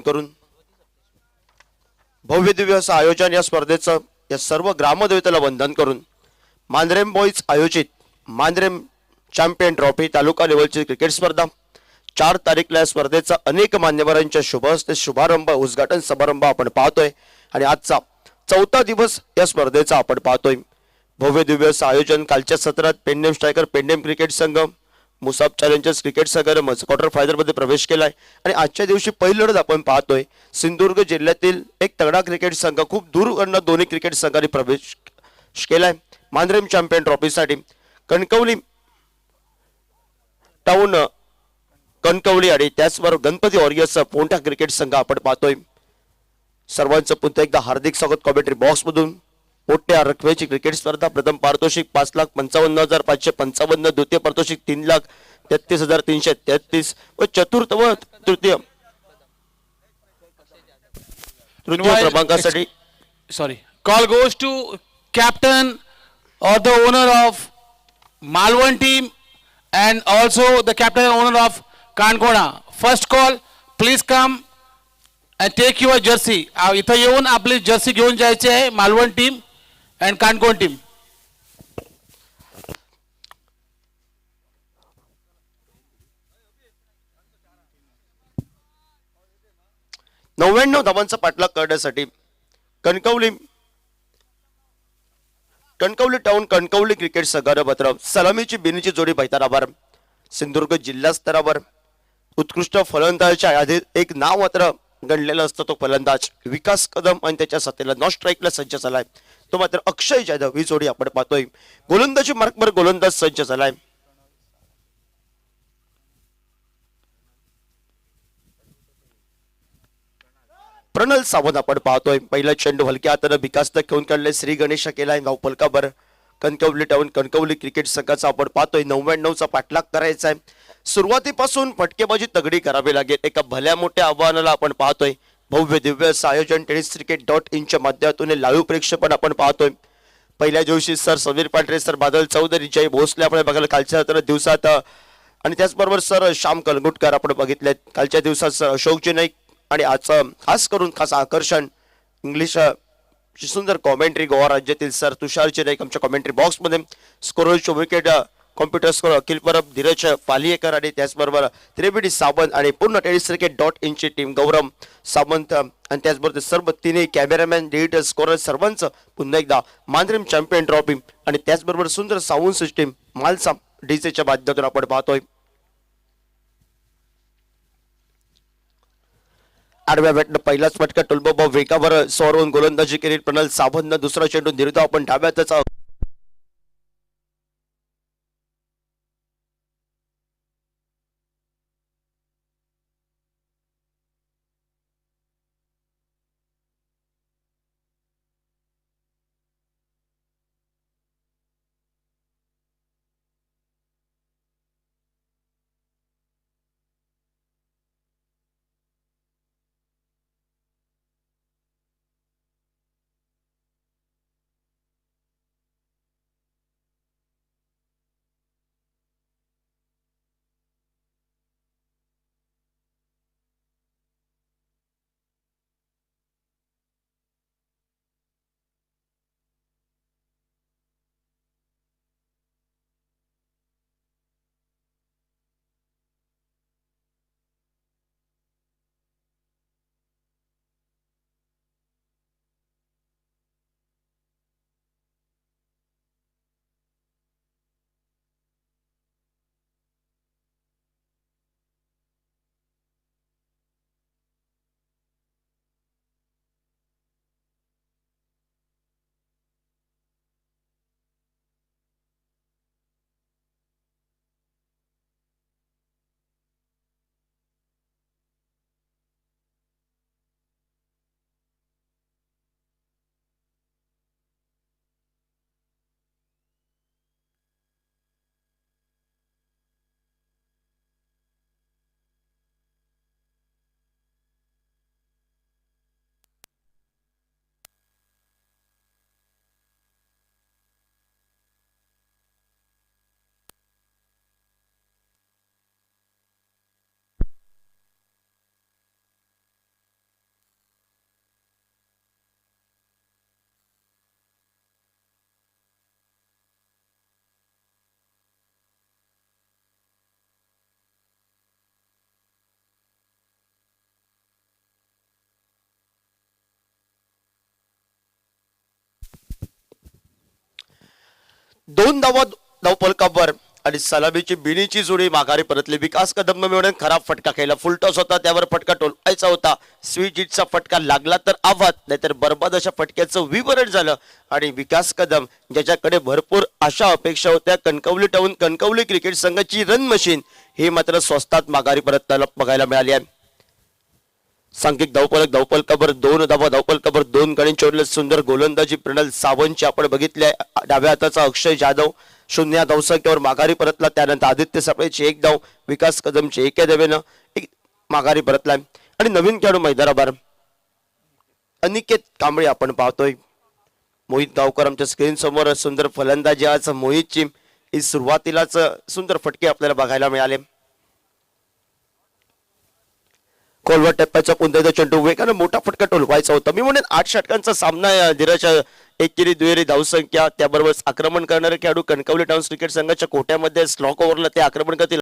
करून भव्य दिव्य असं आयोजन या स्पर्धेचं या सर्व ग्रामदेवतेला वंदन करून मांद्रेम बॉईज आयोजित मांद्रेम चॅम्पियन ट्रॉफी तालुका लेवलची क्रिकेट स्पर्धा 4 तारीखला या स्पर्धेचा अनेक मान्यवरांच्या शुभ हस्ते शुभारंभ उद्घाटन समारंभ आपण पाहतोय आणि आजचा 4था दिवस या स्पर्धेचा आपण पाहतोय। भव्य दिव्य असं आयोजन कालच्या सत्रात पेंडेम स्ट्रायकर पेंडेम क्रिकेट संघ मुसाब चॅलेंजर्स क्रिकेट संघाने क्वार्टर फायनल मध्ये प्रवेश केलाय आणि आजच्या दिवशी पहिली लढत आपण पाहतोय सिंधुदुर्ग जिल्ह्यातील एक तगडा क्रिकेट संघ खूप दूरकडून दोन्ही क्रिकेट संघांनी प्रवेश केलाय मांद्रेम चॅम्पियन ट्रॉफीसाठी। कणकवली टाउन कणकवली आणि त्याचबरोबर गणपती वॉरियर्स मोठा क्रिकेट संघ आपण पाहतोय। सर्वांचं पुन्हा एकदा हार्दिक स्वागत कॉमेंट्री बॉक्स मधून। मोठ्या रकमेची क्रिकेट स्पर्धा प्रथम पारितोषिक 5,55,555, द्वितीय पारितोषिक 3,33,333 व चतुर्थ व तृतीय क्रमांकासाठी sorry call goes to captain or the owner of Malwan team and also the captain and owner of Kankona. First call, please come and take your jersey. इथं येऊन आपली जर्सी घेऊन जायची आहे Malvan team and Kankona team. नव्याण्णव धावांचा पाठलाग करण्यासाठी Kankavli town Kankavli cricket संघाने मात्र सलामीची बिनीची जोडी पैतानावर सिंधुदुर्ग जिल्हा स्तरावर उत्कृष्ट फलंदाजाच्या यादीत एक नाव मात्र गणलेला असतो तो फलंदाज विकास कदम आणि त्याच्या साथीला नॉन स्ट्राईकला सज्ज झालाय तो मात्र अक्षय जाधव ही जोडी आपण पाहतोय। गोलंदाजी मार्कवर गोलंदाज सज्ज झालाय। प्रणल सावंत आपण पाहतोय पहिला चेंडू हलक्या हाताने विकास खेळून काढले श्री गणेश केलाय गाव फलकावर कणकवली टाउन कणकवली क्रिकेट संघाचा आपण पाहतोय 99चा पाठलाग करायचा आहे। सुरुवातीपासून फटकेबाजी तगडी करावी लागेल एका भल्या मोठ्या आव्हानाला आपण पाहतोय। भव्य दिव्य असं आयोजन tenniscricket.in च्या माध्यमातून लाईव्ह प्रेक्षेपण आपण पाहतोय। पहिल्या दिवशी सर समीर पांढरे सर बादल चौधरी जय भोसले आपण बघायला कालच्या दिवसात आणि त्याचबरोबर सर श्याम कलगुटकर आपण बघितले कालच्या दिवसात सर अशोकजी नाईक आणि आज खास करून खास आकर्षण इंग्लिश सुंदर कॉमेंट्री गोवा राज्यातील सर तुषारजी नाईक आमच्या कॉमेंट्री बॉक्स मध्ये स्कोररचे विकेट कॉम्प्युटर स्कोर अखिल परब धीरज पालियेकर आणि त्याचबरोबर त्रिवेणी सावंत आणि पूर्ण tenniscricket.in ची टीम गौरव सावंत आणि त्याचबरोबर सर्व तिन्ही कॅमेरामॅन एडिटर स्कोरर सर्वांचं पुन्हा एकदा मांद्रेम चॅम्पियन ट्रॉफी आणि त्याचबरोबर सुंदर साऊंड सिस्टीम मालसा डीजेच्या माध्यमातून आपण पाहतोय। आडव्या बॅटनं पहिलाच फटका टोलबाबा वेगावर सौरवून गोलंदाजी केली प्रणल सावंतनं दुसरा चेंडू निर्धाव आपण डाव्यातच 2 धावा धावफलकावर आणि सलामीची बिनीची जोडी माघारी परतली. विकास कदम मिळून खराब फटका खेळला. फुलटॉस होता, त्यावर फटका टोलवायचा होता. स्वीजिटचा फटका लागला तर आवाज, नाहीतर बरबाद अशा फटक्याचं विवरण झालं. आणि विकास कदम ज्याच्याकडे भरपूर आशा अपेक्षा होत्या, कणकवली टाऊन कणकवली क्रिकेट संघाची रन मशीन हे मात्र स्वस्तात माघारी परतताना बघायला मिळाली आहे. सांघिक धावफलकावर 2 धावा धावफलकावर 2 गडी चोरले. सुंदर गोलंदाजी प्रणल सावंतची आपण बघितली आहे. डाव्या हाताचा अक्षय जाधव 0 धावसंख्येवर माघारी परतला. त्यानंतर आदित्य सापळेची 1 धाव, विकास कदमची 1 धावेनं माघारी परतलाय. आणि नवीन खेळाडू मैदानावर अनिकेत कांबळे आपण पाहतोय. मोहित गावकर आमच्या स्क्रीन समोर. सुंदर फलंदाजी आज मोहितची. ही सुरुवातीलाच सुंदर फटके आपल्याला बघायला मिळाले. खोलवर टप्प्याचा पुंजाचा चेंडू वेगाने मोठा फटका टोलवायचा होता. मी म्हणेन 8 षटकांचा सामना आहे. धीरज एकेरी दुहेरी धावसंख्या, त्याबरोबर आक्रमण करणारे खेळाडू कणकवली टाउन्स क्रिकेट संघाच्या कोट्यामध्ये स्लॉक ओव्हरला ते आक्रमण करतील